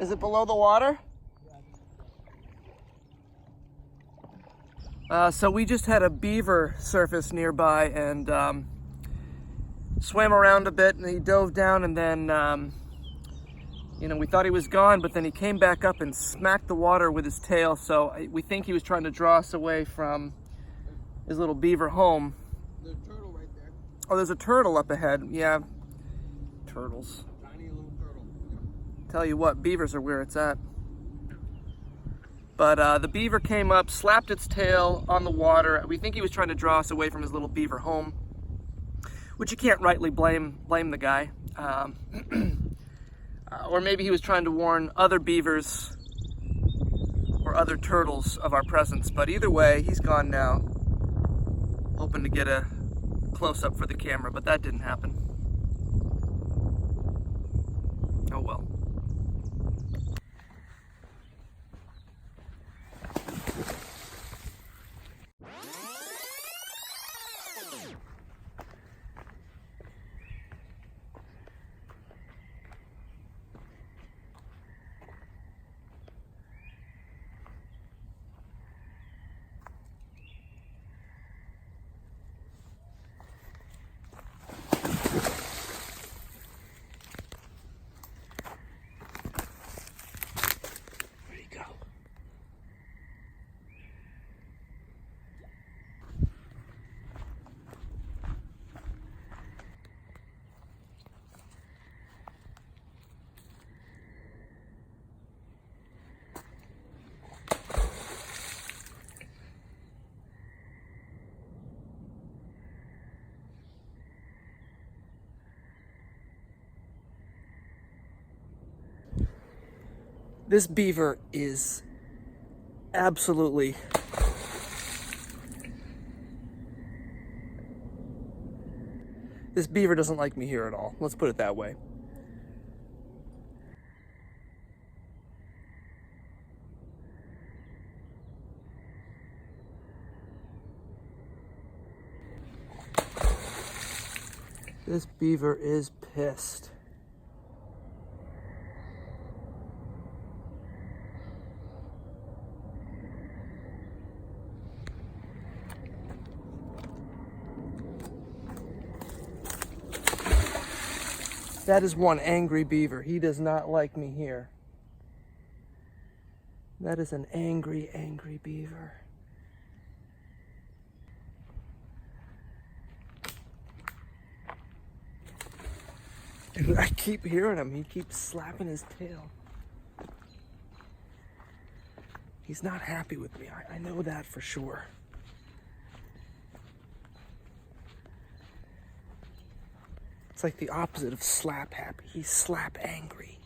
Is it below the water? So we just had a beaver surface nearby and swam around a bit, and he dove down, and then you know, we thought he was gone, but then he came back up and smacked the water with his tail. So we think he was trying to draw us away from his little beaver home. There's a turtle right there. Oh, there's a turtle up ahead. Yeah, turtles. Tiny little turtle. Tell you what, beavers are where it's at. But the beaver came up, slapped its tail on the water. We think he was trying to draw us away from his little beaver home, which you can't rightly blame the guy. Or maybe he was trying to warn other beavers or other turtles of our presence. But either way, he's gone now. Hoping to get a close-up for the camera, but that didn't happen. Oh well. This beaver is absolutely this beaver doesn't like me here at all. Let's put it that way. This beaver is pissed. That is one angry beaver. He does not like me here. That is an angry, angry beaver. And I keep hearing him. He keeps slapping his tail. He's not happy with me. I know that for sure. It's like the opposite of slap happy. He's slap angry.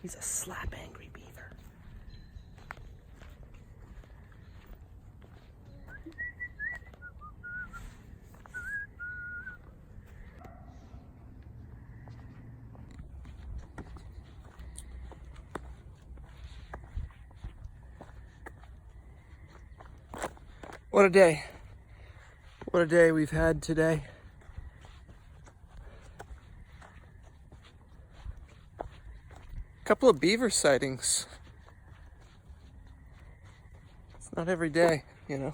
He's a slap angry beaver. What a day. What a day we've had today. Couple of beaver sightings. It's not every day, you know.